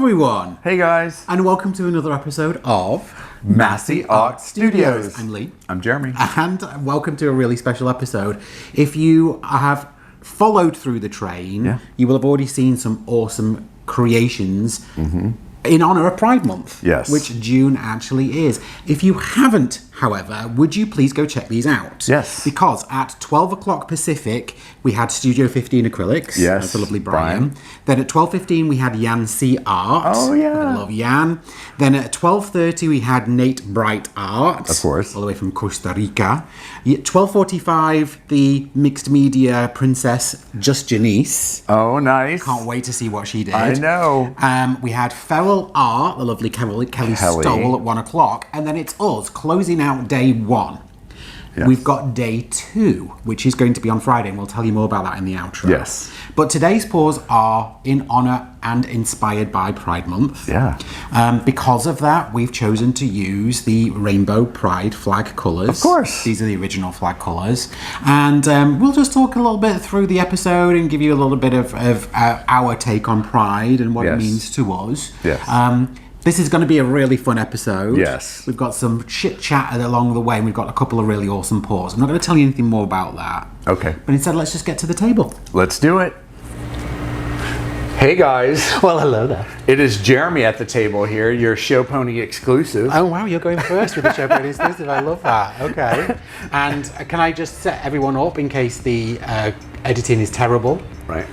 everyone! Hey guys! And welcome to another episode of Masse Art Studios. I'm Lee. I'm Jeremy. And welcome to a really special episode. If you have followed through the train, you will have already seen some awesome creations in honour of Pride Month. Yes. Which June actually is. If you haven't, however, would you please go check these out? Yes. Because at 12 o'clock Pacific, we had Studio 15 Acrylics. Yes. That's the lovely Brian. Then at 12:15, we had Masse Art. Oh, yeah. I love Jan. Then at 12:30, we had Nate Bright Art. Of course. All the way from Costa Rica. At 12:45, the mixed media princess, Just Janice. Oh, nice. Can't wait to see what she did. I know. We had Feral Art, the lovely Kelly Stoll at 1 o'clock. And then it's us closing out day one. Yes. We've got day two, which is going to be on Friday, and we'll tell you more about that in the outro. Yes. But today's pours are in honour and inspired by Pride Month. Yeah. Because of that, we've chosen to use the Rainbow Pride flag colours. Of course. These are the original flag colours. And we'll just talk a little bit through the episode and give you a little bit of our take on Pride and what it means to us. Yes. This is going to be a really fun episode. Yes. We've got some chit-chat along the way, and we've got a couple of really awesome pours. I'm not going to tell you anything more about that. Okay. But instead, let's just get to the table. Let's do it. Hey guys. Well, hello there. It is Jeremy at the table here, your Show Pony exclusive. Oh, wow, you're going first with the Show Pony exclusive. I love that. Okay. And can I just set everyone up in case the editing is terrible? Right.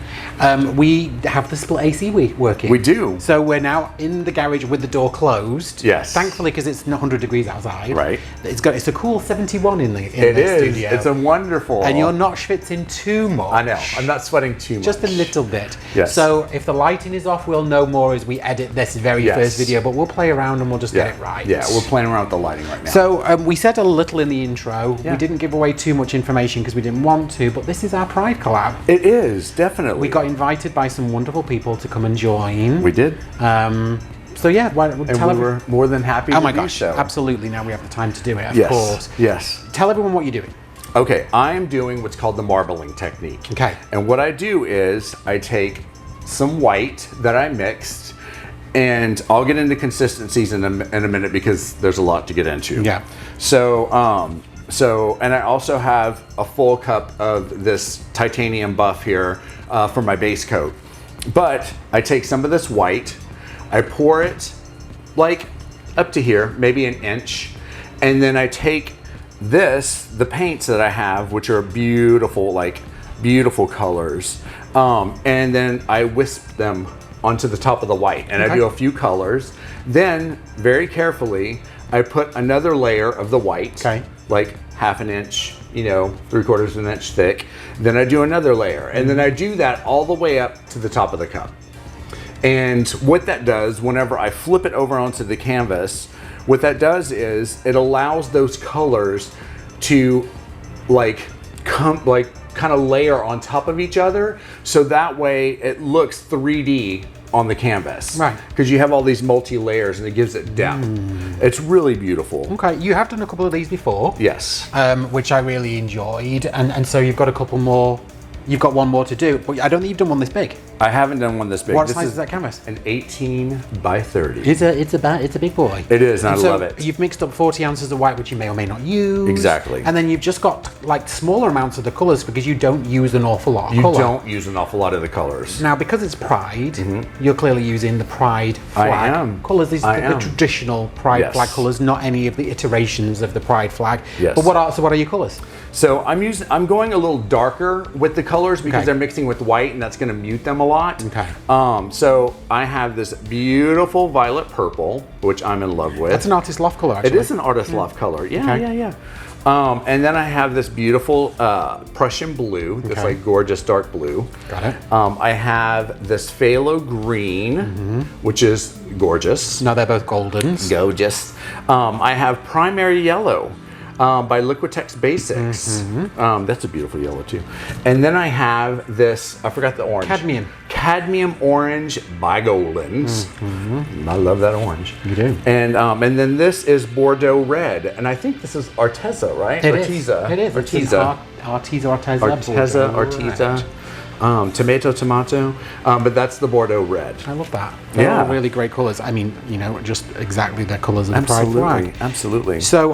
We have the split AC working. We do. So we're now in the garage with the door closed. Yes. Thankfully, because it's 100 degrees outside. Right. It's a cool 71 in the studio. It's a wonderful. And you're not schwitzing too much. I know. I'm not sweating too much. Just a little bit. Yes. So if the lighting is off, we'll know more as we edit this very first video, but we'll play around and we'll just get it right. Yeah, we're playing around with the lighting right now. So we said a little in the intro. We didn't give away too much information because we didn't want to, but this is our Pride collab. It is, definitely. We got invited by some wonderful people to come and join. We did. So yeah, we were more than happy to Oh my do gosh, so. absolutely. Now we have the time to do it, of course. Yes. Tell everyone what you're doing. Okay, I'm doing what's called the marbling technique. Okay. And what I do is I take some white that I mixed, and I'll get into consistencies in a minute because there's a lot to get into. Yeah. So, and I also have a full cup of this titanium buff here for my base coat. But I take some of this white, I pour it like up to here, maybe an inch, and then I take the paints that I have, which are beautiful, like beautiful colors, and then I wisp them onto the top of the white, and I do a few colors. Then, very carefully, I put another layer of the white, like half an inch, 3/4 of an inch thick. Then I do another layer, and then I do that all the way up to the top of the cup. And what that does, whenever I flip it over onto the canvas, what that does is it allows those colors to kind of layer on top of each other, so that way it looks 3D on the canvas. Right. Because you have all these multi-layers and it gives it depth. It's really beautiful. Okay, you have done a couple of these before. Yes. Which I really enjoyed, and so you've got a couple more. You've got one more to do, but I don't think you've done one this big. I haven't done one this big. What size is that canvas? An 18 by 30. It's a big boy. It is, and I so love it. You've mixed up 40 ounces of white, which you may or may not use. Exactly. And then you've just got like smaller amounts of the colours because you don't use an awful lot of colour. You don't use an awful lot of the colors. Now, because it's Pride, you're clearly using the Pride flag I am. colours. These are the traditional Pride flag colours, not any of the iterations of the Pride flag. Yes. But what are your colours? So I'm going a little darker with the colors because they're mixing with white, and that's going to mute them a lot. Okay. So I have this beautiful violet purple, which I'm in love with. That's an artist loft colour, actually. It is an artist loft color. Yeah. And then I have this beautiful Prussian blue, this like gorgeous dark blue. Got it. I have this phthalo green, which is gorgeous. No, they're both goldens. Gorgeous. I have primary yellow. By Liquitex Basics. That's a beautiful yellow too. And then I have this, I forgot the orange. Cadmium orange by Goldens. I love that orange. You do. And then this is Bordeaux red. And I think this is Arteza, right? It is. It is. Arteza. Arteza. Arteza. tomato, but that's the Bordeaux red. I love that. They're all really great colours. I mean, just exactly the colours of the pride flag. Absolutely. So,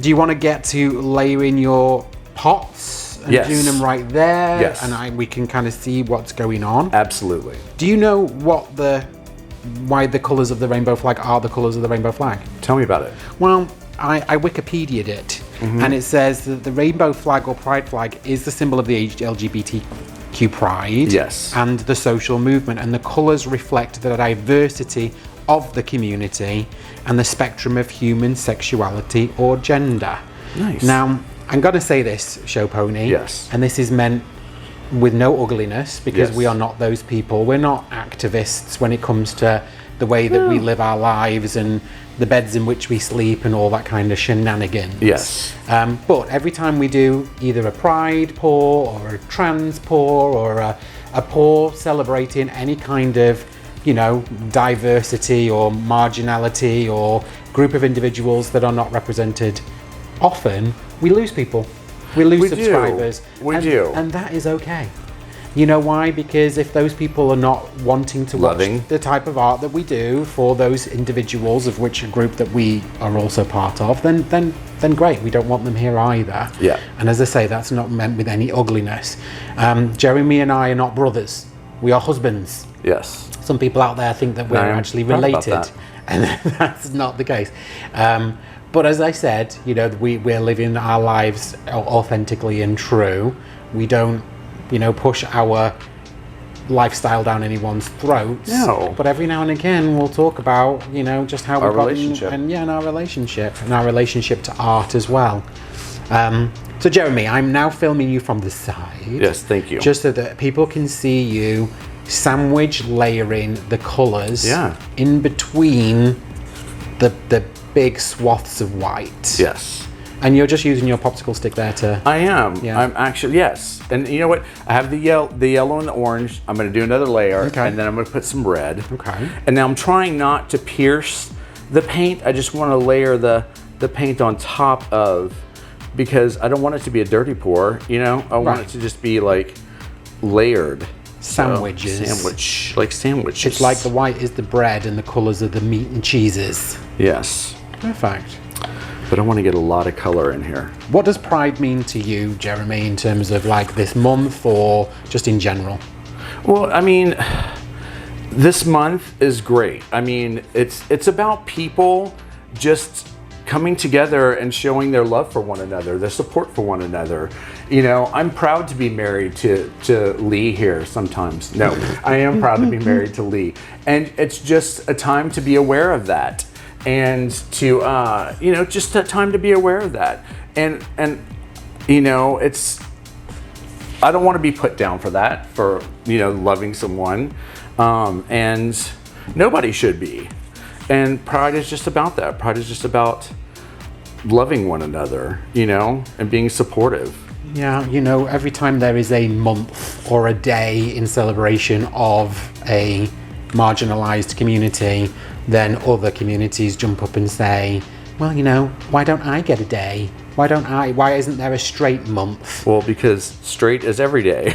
do you want to get to layering your pots and doing them right there? Yes. And we can kind of see what's going on. Absolutely. Do you know why the colours of the rainbow flag are the colours of the rainbow flag? Tell me about it. Well, I Wikipedia'd it, and it says that the rainbow flag or pride flag is the symbol of the LGBTQ pride and the social movement, and the colours reflect the diversity of the community and the spectrum of human sexuality or gender. Nice. Now, I'm going to say this, Show Pony, and this is meant with no ugliness, because we are not those people. We're not activists when it comes to the way that we live our lives and the beds in which we sleep and all that kind of shenanigans. But every time we do either a pride pour or a trans pour or a pour celebrating any kind of diversity or marginality or group of individuals that are not represented, often we lose people. We lose subscribers. We do. And that is okay. You know why? Because if those people are not wanting to watch the type of art that we do for those individuals, of which a group that we are also part of, then great. We don't want them here either. Yeah. And as I say, that's not meant with any ugliness. Jeremy and I are not brothers. We are husbands. Yes. Some people out there think that we're actually related, and that's not the case. But as I said, we're living our lives authentically and true. We don't, push our lifestyle down anyone's throats. No. But every now and again, we'll talk about, just how our we've gotten, relationship. and our relationship to art as well. So Jeremy, I'm now filming you from the side. Yes, thank you. Just so that people can see you sandwich layering the colours in between the big swaths of white. Yes. And you're just using your popsicle stick there to... I am. Yeah. I'm actually, yes. And you know what? I have the yellow and the orange. I'm going to do another layer. Okay. And then I'm going to put some red. Okay. And now I'm trying not to pierce the paint. I just want to layer the paint on top of, because I don't want it to be a dirty pour, I want it to just be like layered. Sandwiches. Like sandwiches. It's like the white is the bread and the colours are the meat and cheeses. Yes. Perfect. But I want to get a lot of color in here. What does Pride mean to you, Jeremy, in terms of like this month or just in general? Well, I mean, this month is great. I mean, it's about people just coming together and showing their love for one another, their support for one another. I'm proud to be married to Lee here sometimes. No, I am proud to be married to Lee. And it's just a time to be aware of that. And to, just a time to be aware of that. And it's, I don't want to be put down for that, for, loving someone. And nobody should be. And Pride is just about that. Pride is just about loving one another, and being supportive. Yeah, every time there is a month or a day in celebration of a marginalized community, then other communities jump up and say, well, why don't I get a day? Why isn't there a straight month? Well, because straight is every day.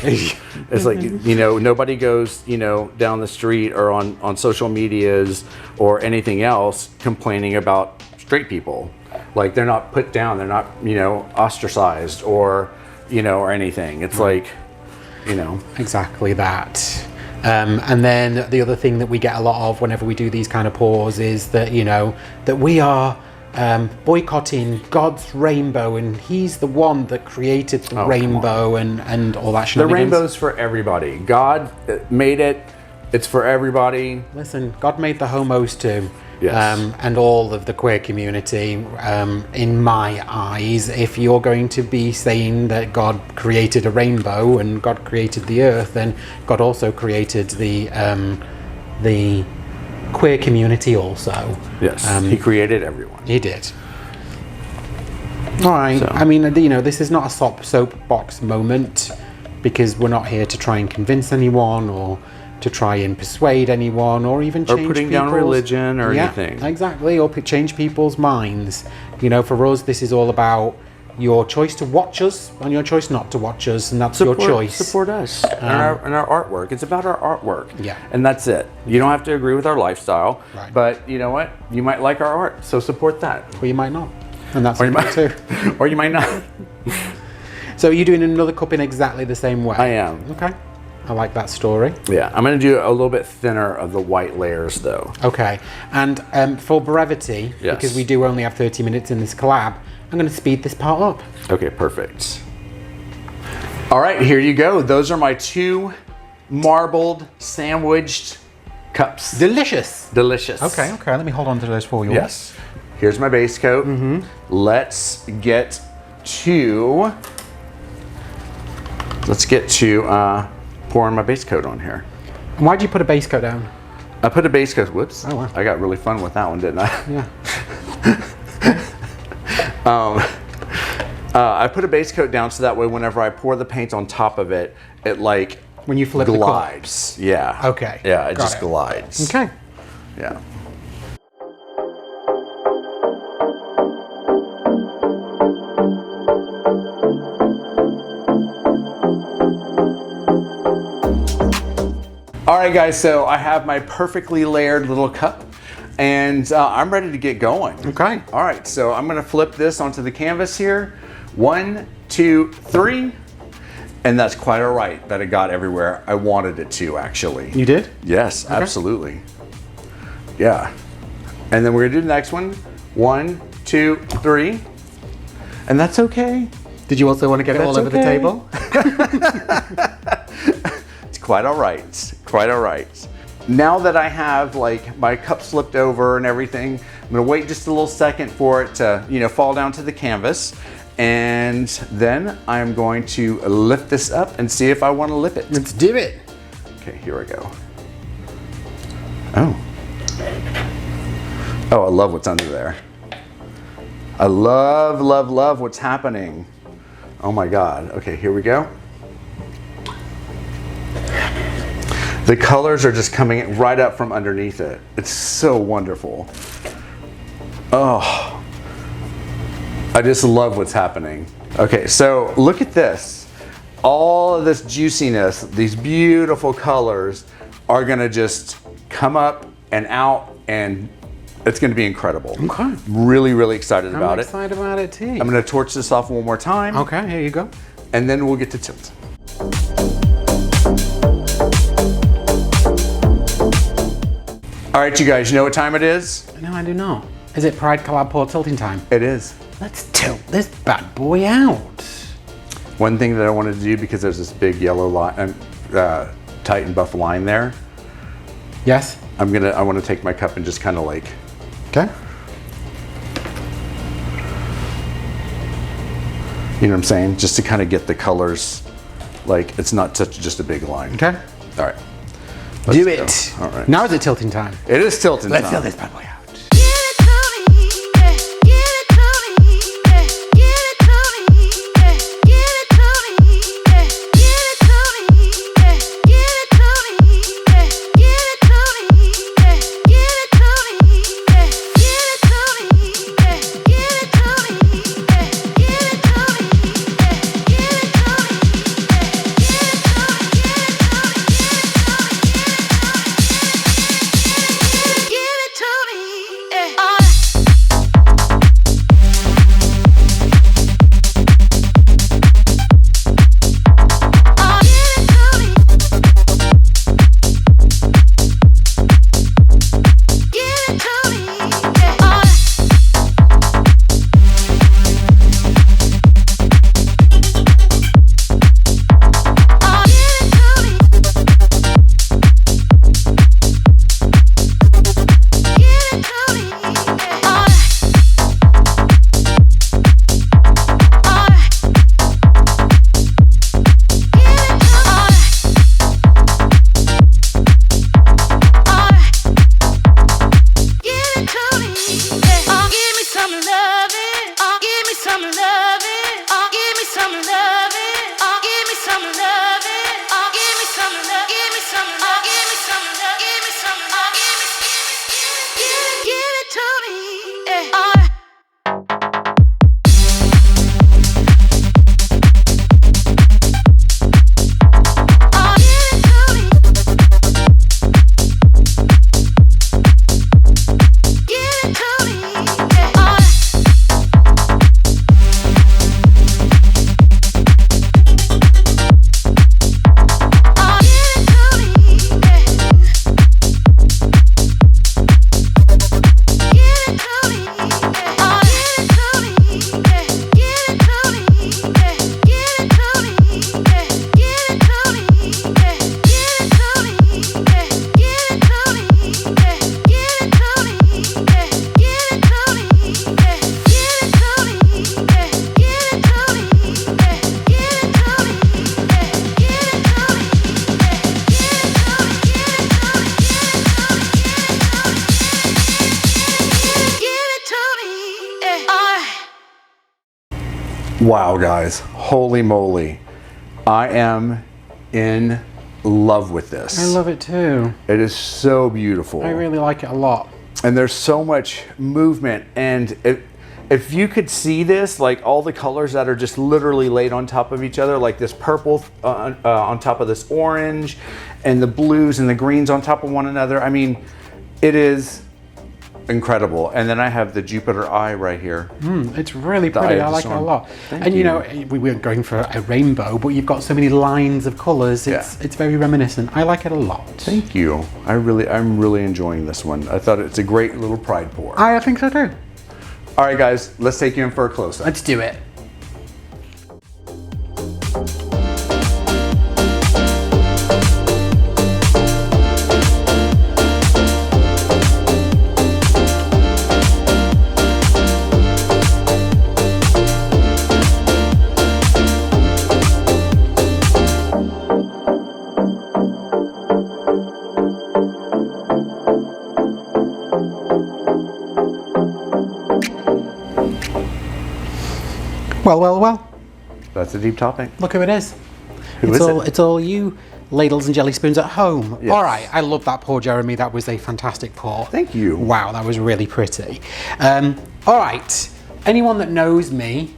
It's like, nobody goes, down the street or on social medias or anything else complaining about straight people. Like, they're not put down, they're not, ostracized or anything. It's like, Exactly that. And then the other thing that we get a lot of whenever we do these kind of pours is that, that we are boycotting God's rainbow, and he's the one that created the rainbow and all that shenanigans. The rainbow's for everybody. God made it. It's for everybody. Listen, God made the homos too. Yes. And all of the queer community, in my eyes. If you're going to be saying that God created a rainbow and God created the earth, then God also created the queer community also. Yes, he created everyone. He did. All right. So. I mean, this is not a soapbox moment, because we're not here to try and convince anyone or to try and persuade anyone or even change putting down religion or anything. Exactly, or change people's minds. For us, this is all about your choice to watch us and your choice not to watch us, and that's your choice. Support us and our artwork. It's about our artwork. Yeah. And that's it. You don't have to agree with our lifestyle, right. But you know what? You might like our art, so support that. Or you might not. And that's or you might too. Or you might not. So are you doing another cup in exactly the same way? I am. Okay. I like that story. Yeah, I'm going to do a little bit thinner of the white layers though. Okay. And for brevity, yes. because we do only have 30 minutes in this collab, I'm going to speed this part up. Okay, perfect. All right, here you go. Those are my 2 marbled sandwiched cups. Delicious. Delicious. Okay, let me hold on to those for you. Yes. Here's my base coat. Let's get to pouring my base coat on here. And why did you put a base coat down? I put a base coat, whoops. Oh, wow. I got really fun with that one, didn't I? Yeah. I put a base coat down so that way whenever I pour the paint on top of it, it like when you flip glides. The color. Yeah. Okay. Yeah, it just glides. Okay. Yeah. All right, guys, so I have my perfectly layered little cup, and I'm ready to get going. Okay. All right, so I'm gonna flip this onto the canvas here. 1, 2, 3, and that's quite all right that it got everywhere I wanted it to, actually. You did? Yes, okay. Absolutely. Yeah. And then we're gonna do the next one. 1, 2, 3, and that's okay. Did you also want to get it all over the table? It's quite all right. Quite all right. Now that I have like my cup slipped over and everything, I'm gonna wait just a little second for it to, fall down to the canvas. And then I'm going to lift this up and see if I want to lip it. Let's do it. Okay, here we go. Oh, I love what's under there. I love, love, love what's happening. Oh my God. Okay, here we go. The colors are just coming right up from underneath it. It's so wonderful. Oh, I just love what's happening. Okay, so look at this. All of this juiciness, these beautiful colors are gonna just come up and out, and it's gonna be incredible. Okay. Really, really excited about it. I'm excited about it too. I'm gonna torch this off one more time. Okay, here you go. And then we'll get to tilt. All right, you guys, you know what time it is? No, I do not. Is it Pride Collab Pour tilting time? It is. Let's tilt this bad boy out. One thing that I wanted to do, because there's this big yellow line, tight and buff line there. Yes. I want to take my cup and just kind of like. Okay. You know what I'm saying? Just to kind of get the colors, like it's not such just a big line. Okay. All right. Do it. All right. Now is it tilting time? It is tilting time. Let's tilt this bad boy out. Give it to me. Wow, guys, holy moly. I am in love with this. I love it too. It is so beautiful. I really like it a lot. And there's so much movement, and if you could see this, like all the colors that are just literally laid on top of each other, like this purple on top of this orange, and the blues and the greens on top of one another. I mean, it is incredible. And then I have the Jupiter eye right here. It's really pretty. I like it a lot. And you know, we were going for a rainbow, but you've got so many lines of colors. It's very reminiscent. I like it a lot. Thank you. I'm really enjoying this one. I thought it's a great little pride pour. I think so too. All right, guys, let's take you in for a close-up. Let's do it. Well. That's a deep topic. Look who it is. Who is it? It's all you ladles and jelly spoons at home. Yes. All right, I love that pour, Jeremy. That was a fantastic pour. Thank you. Wow, that was really pretty. All right, anyone that knows me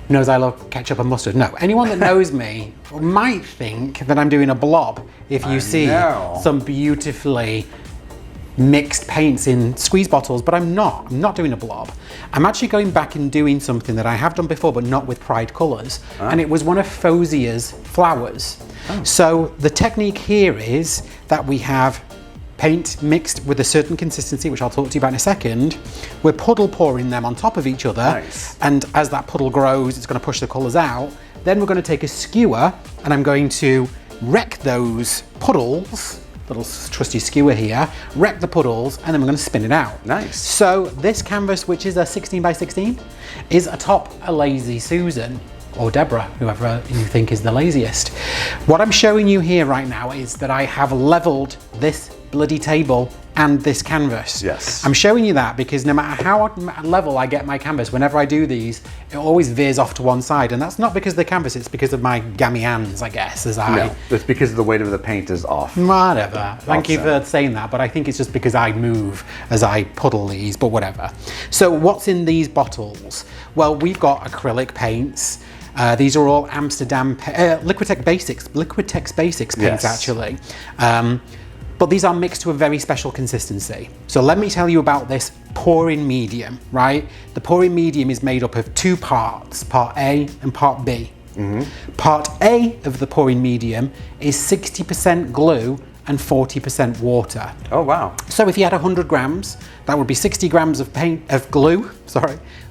knows I love ketchup and mustard. No, anyone that knows me might think that I'm doing a blob if you see some beautifully mixed paints in squeeze bottles, but I'm not doing a blob. I'm actually going back and doing something that I have done before, but not with Pride colours, and it was one of Fosia's flowers. So the technique here is that we have paint mixed with a certain consistency, which I'll talk to you about in a second. We're puddle pouring them on top of each other, and as that puddle grows, it's going to push the colours out. Then we're going to take a skewer, and I'm going to wreck those puddles, little trusty skewer here, wreck the puddles, and then we're going to spin it out. Nice. So this canvas, which is a 16 by 16, is atop a Lazy Susan, or Deborah, whoever you think is the laziest. What I'm showing you here right now is that I have leveled this bloody table and this canvas. Yes. I'm showing you that because no matter how level I get my canvas, whenever I do these, it always veers off to one side, and that's not because of the canvas, it's because of my gammy hands, I guess, No, it's because the weight of the paint is off. Whatever. Thank you for saying that, but I think it's just because I move as I puddle these, but whatever. So what's in these bottles? Well, we've got acrylic paints. These are all Amsterdam Liquitex Basics paints, actually. But these are mixed to a very special consistency. So let me tell you about this pouring medium, right? The pouring medium is made up of two parts, part A and part B. Part A of the pouring medium is 60% glue and 40% water. Oh, wow. So if you had 100 grams, that would be 60 grams of glue,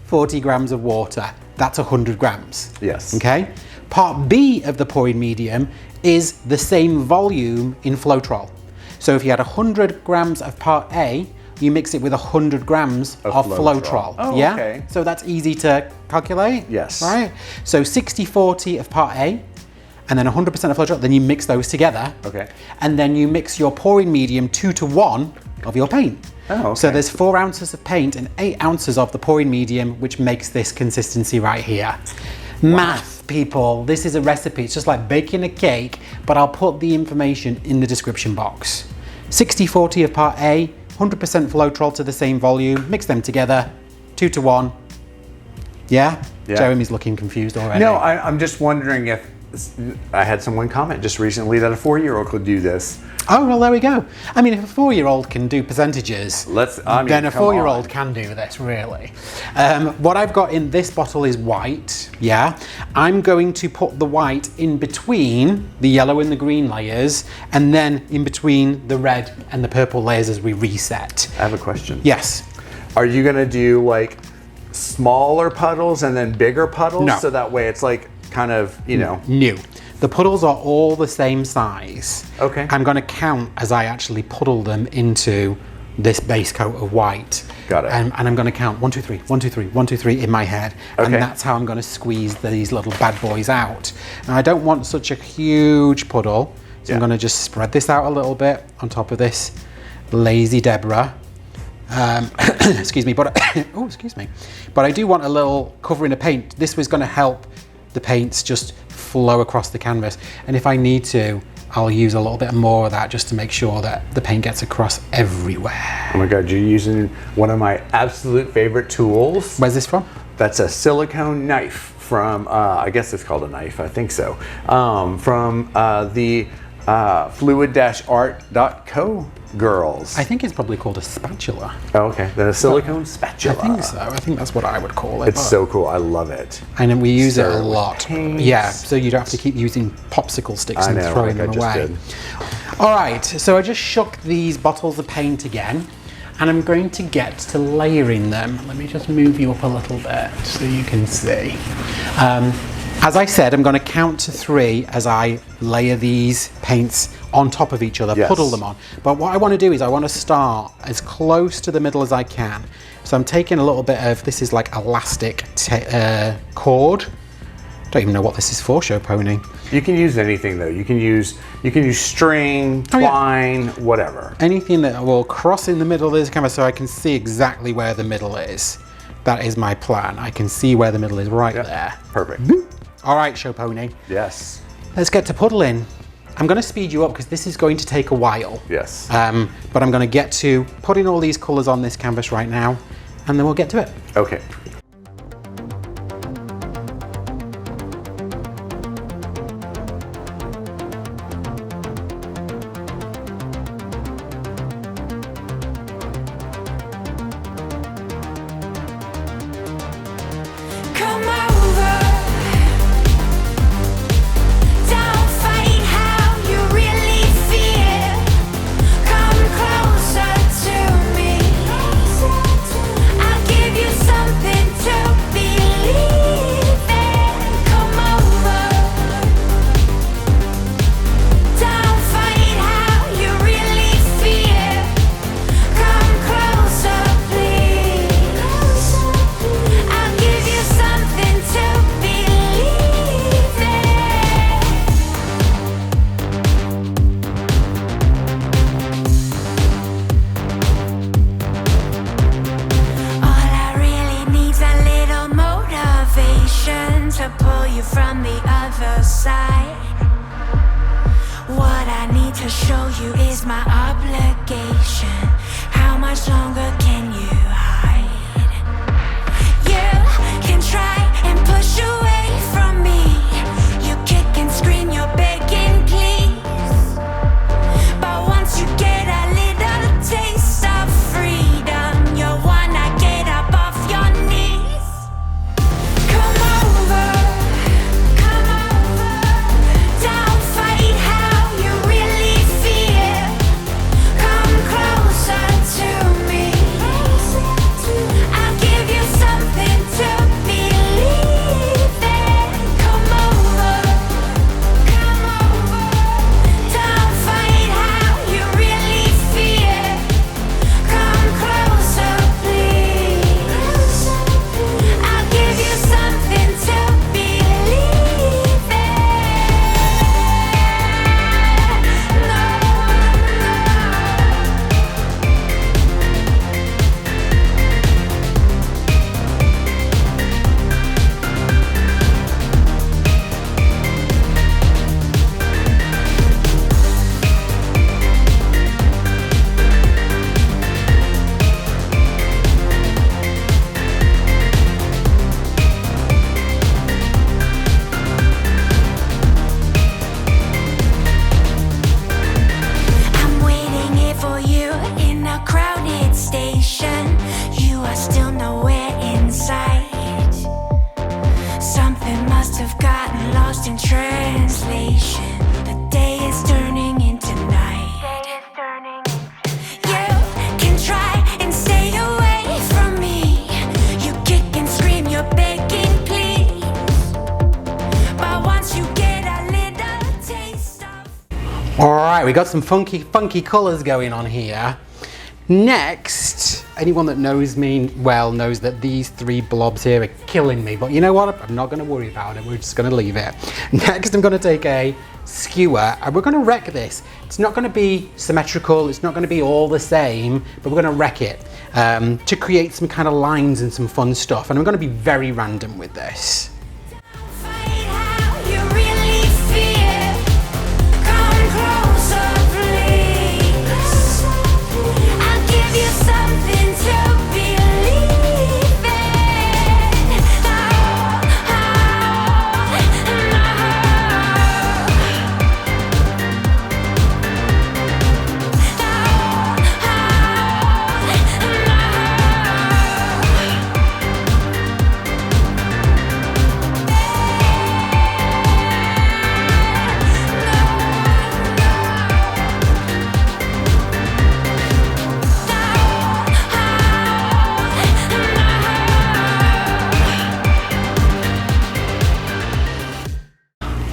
40 grams of water. That's 100 grams. Yes. Okay? Part B of the pouring medium is the same volume in Floetrol. So if you had 100 grams of part A, you mix it with 100 grams of Floetrol. Oh, yeah? okay. So that's easy to calculate. Yes. Right? So 60-40 of part A, and then 100% of Floetrol, then you mix those together. Okay. And then you mix your pouring medium 2-to-1 of your paint. Oh, okay. So there's 4 ounces of paint and 8 ounces of the pouring medium, which makes this consistency right here. Wow. Math, people, this is a recipe. It's just like baking a cake, but I'll put the information in the description box. 60-40 of part A, 100% Floetrol to the same volume, mix them together, 2-to-1. Yeah? Jeremy's looking confused already. No, I'm just wondering if I had someone comment just recently that a 4-year-old could do this. Oh, well, there we go. I mean, if a 4-year-old can do percentages, then a 4-year-old can do this, really. What I've got in this bottle is white, yeah? I'm going to put the white in between the yellow and the green layers, and then in between the red and the purple layers as we reset. I have a question. Yes. Are you gonna do like smaller puddles and then bigger puddles? No. So that way it's like kind of, you know. No. The puddles are all the same size. Okay. I'm going to count as I actually puddle them into this base coat of white. Got it. And I'm going to count 1, 2, 3, 1, 2, 3, 1, 2, 3 in my head. Okay. And that's how I'm going to squeeze these little bad boys out. Now I don't want such a huge puddle, so I'm going to just spread this out a little bit on top of this Lazy Deborah. excuse me, but oh, excuse me. But I do want a little covering of paint. This was going to help the paints just flow across the canvas. And if I need to, I'll use a little bit more of that just to make sure that the paint gets across everywhere. Oh my God, you're using one of my absolute favorite tools. Where's this from? That's a silicone knife from, I guess it's called a knife, I think so. From the fluid-art.co girls. I think it's probably called a spatula. Oh, okay, then a silicone spatula. I think so. I think that's what I would call it. It's so cool. I love it. And then we use it a Stir with lot. paints. Yeah, so you don't have to keep using popsicle sticks and throwing them away. Did. All right, so I just shook these bottles of paint again, and I'm going to get to layering them. Let me just move you up a little bit so you can see. As I said, I'm going to count to 3 as I layer these paints on top of each other, puddle them on. But what I want to do is I want to start as close to the middle as I can. So I'm taking a little bit of, this is like elastic cord. Don't even know what this is for, Show Pony. You can use anything though. You can use string, twine, whatever. Anything that will cross in the middle of this canvas so I can see exactly where the middle is. That is my plan. I can see where the middle is right there. Perfect. Boop. All right, Show Pony. Yes. Let's get to puddling. I'm going to speed you up because this is going to take a while. Yes. But I'm going to get to putting all these colours on this canvas right now, and then we'll get to it. Okay. To show you is my obligation. How much longer can you hide? You can try and push away from me. You kick and scream, you're begging please. But once you get a little taste of freedom, you wanna get up off your knees. Come over, don't fight how you really feel. Come closer to me. I'll give you something to believe in. Come over, don't fight how you really feel. Come closer, please. I'll give you something to believe in. I'm waiting here for you in a crowded station. You are still nowhere in sight. Something must have gotten lost in translation. The day is turning into night. You can try and stay away from me. You kick and scream, you're begging please. But once you get a little taste of All right, we got some funky colours going on here. Next, anyone that knows me well knows that these 3 blobs here are killing me, but you know what? I'm not going to worry about it. We're just going to leave it. Next, I'm going to take a skewer, and we're going to wreck this. It's not going to be symmetrical, it's not going to be all the same, but we're going to wreck it to create some kind of lines and some fun stuff. And we're going to be very random with this.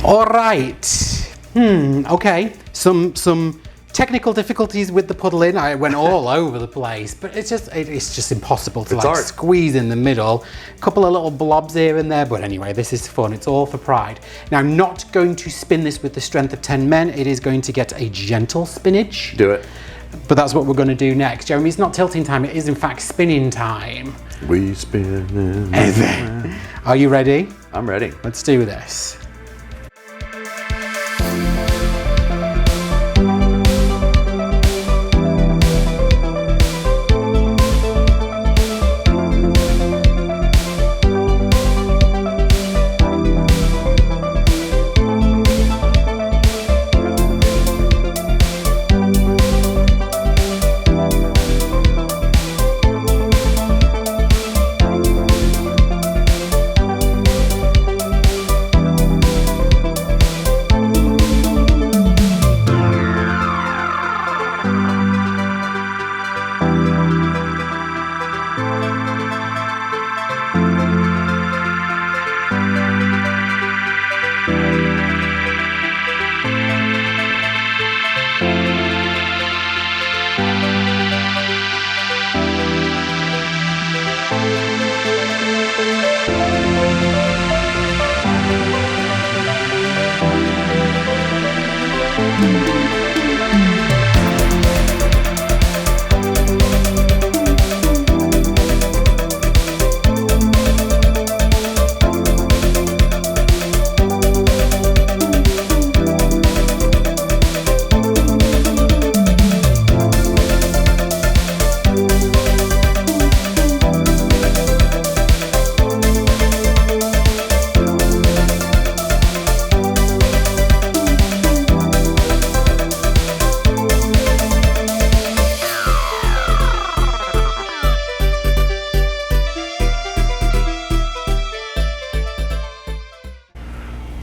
All right. Okay. Some technical difficulties with the puddling. I went all over the place, but it's just impossible to like squeeze in the middle. A couple of little blobs here and there, but anyway, this is fun. It's all for pride. Now, I'm not going to spin this with the strength of 10 men. It is going to get a gentle spinach. Do it. But that's what we're going to do next. Jeremy, it's not tilting time. It is in fact spinning time. We spin. Are you ready? I'm ready. Let's do this.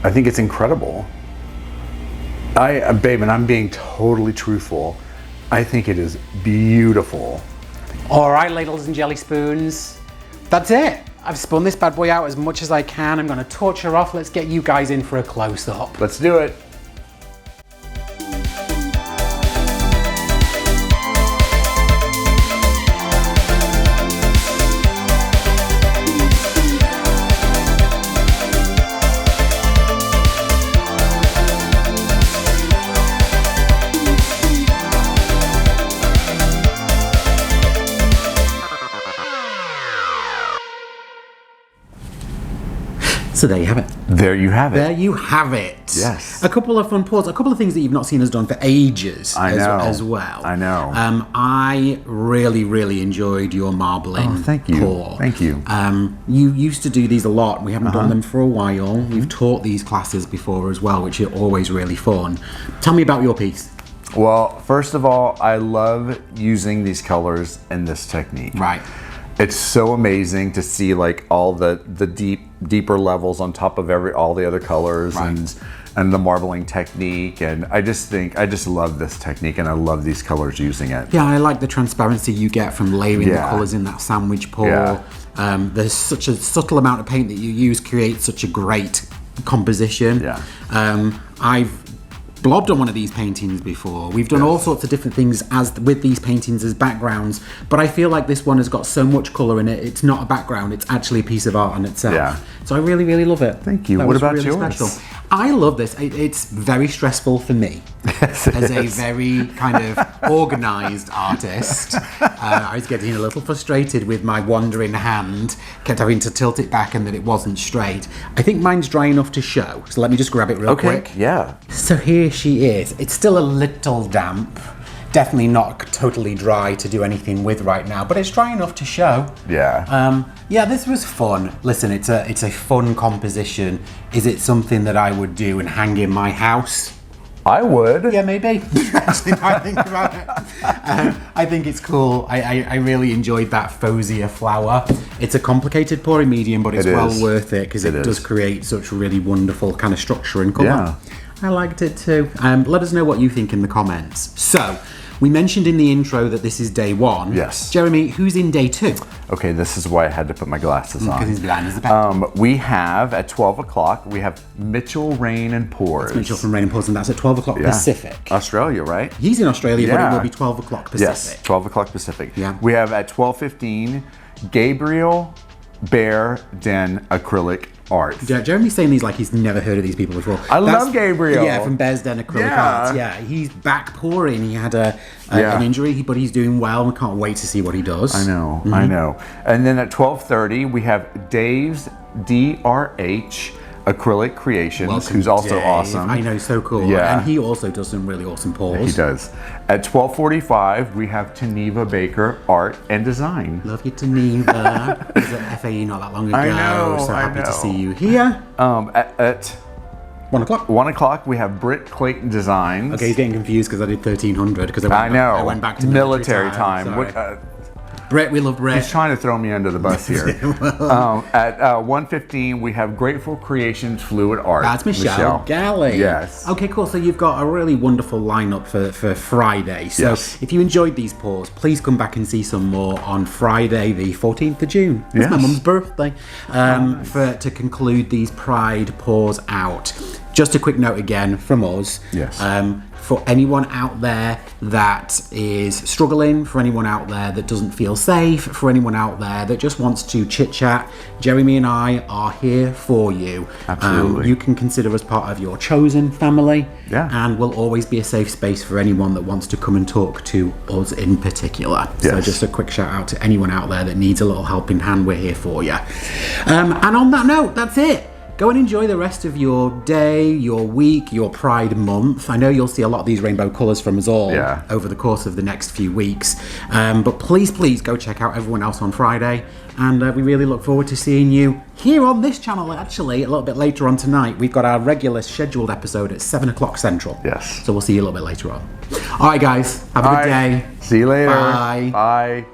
I think it's incredible. Babe, and I'm being totally truthful, I think it is beautiful. All right, ladles and jelly spoons. That's it. I've spun this bad boy out as much as I can. I'm going to torch her off. Let's get you guys in for a close-up. Let's do it. So there you have it. There you have it. There you have it. Yes. A couple of fun pours, a couple of things that you've not seen us done for ages. I know. As well. I know. I really enjoyed your marbling. Oh, thank you. Pour. Thank you. You used to do these a lot. We haven't done them for a while. We've taught these classes before as well, which are always really fun. Tell me about your piece. Well, first of all, I love using these colors and this technique. Right. It's so amazing to see like all the deeper levels on top of all the other colors, right, and the marbling technique, and I just love this technique, and I love these colors using it. Yeah, I like the transparency you get from layering the colors in that sandwich pour. Yeah. There's such a subtle amount of paint that you use creates such a great composition. Yeah. I've blobbed on one of these paintings before. We've done all sorts of different things with these paintings as backgrounds, but I feel like this one has got so much colour in it. It's not a background, it's actually a piece of art on itself. Yeah. So I really, really love it. Thank you. That What was about really yours? special. I love this. It's very stressful for me. Yes, As a very kind of organised artist, I was getting a little frustrated with my wandering hand, kept having to tilt it back and that it wasn't straight. I think mine's dry enough to show, so let me just grab it real quick. Yeah. So here she is. It's still a little damp. Definitely not totally dry to do anything with right now, but it's dry enough to show. Yeah. Yeah, this was fun. Listen, it's a fun composition. Is it something that I would do and hang in my house? I would. Yeah, maybe. Actually, now I think about it. I think it's cool. I really enjoyed that Fausia flower. It's a complicated pouring medium, but it's well worth it because it does create such really wonderful kind of structure and colour. Yeah. I liked it too. Let us know what you think in the comments. So, we mentioned in the intro that this is day 1. Yes. Jeremy, who's in day 2? Okay, this is why I had to put my glasses on. Because he's blind as a bat. We have at 12 o'clock, we have Mitchell Rain and Pours. Mitchell from Rain and Pours, and that's at 12 o'clock Pacific. Australia, right? He's in Australia, but it will be 12 o'clock Pacific. Yes, 12 o'clock Pacific. Yeah. We have at 12:15, Gabriel Bear Den Acrylic Art. Jeremy's saying these like he's never heard of these people before. I love Gabriel. Yeah, from Bears Den Acrylic Arts. Yeah, he's back pouring. He had an injury, but he's doing well. We can't wait to see what he does. I know, I know. And then at 12:30, we have Dave's DRH Acrylic Creations, Welcome, who's also Dave. awesome. I know, so cool. Yeah. And he also does some really awesome pours. He does. At 12:45, we have Geneva Baker Art and Design. Love you, Geneva. I was at FAE not that long ago. I know, so I happy to know. see you here. At 1 o'clock. 1 o'clock, we have Britt Clayton Designs. Okay, he's getting confused because I did 1300 because I went back to military time. Sorry. Brett, we love Brett. He's trying to throw me under the bus here. At 1:15, we have Grateful Creations Fluid Art. That's Michelle Galley. Yes. Okay, cool. So you've got a really wonderful lineup for Friday. So if you enjoyed these pours, please come back and see some more on Friday, the 14th of June. It's my mum's birthday. To conclude these Pride pours out. Just a quick note again from us. Yes. For anyone out there that is struggling, for anyone out there that doesn't feel safe, for anyone out there that just wants to chit chat, Jeremy and I are here for you. Absolutely. You can consider us part of your chosen family. Yeah. And we'll always be a safe space for anyone that wants to come and talk to us in particular. So Yes. just a quick shout out to anyone out there that needs a little helping hand. We're here for you. And on that note, that's it. Go and enjoy the rest of your day, your week, your Pride month. I know you'll see a lot of these rainbow colours from us all over the course of the next few weeks. But please go check out everyone else on Friday. And we really look forward to seeing you here on this channel, actually, a little bit later on tonight. We've got our regular scheduled episode at 7 o'clock Central. Yes. So we'll see you a little bit later on. All right, guys. Have a good day. See you later. Bye. Bye.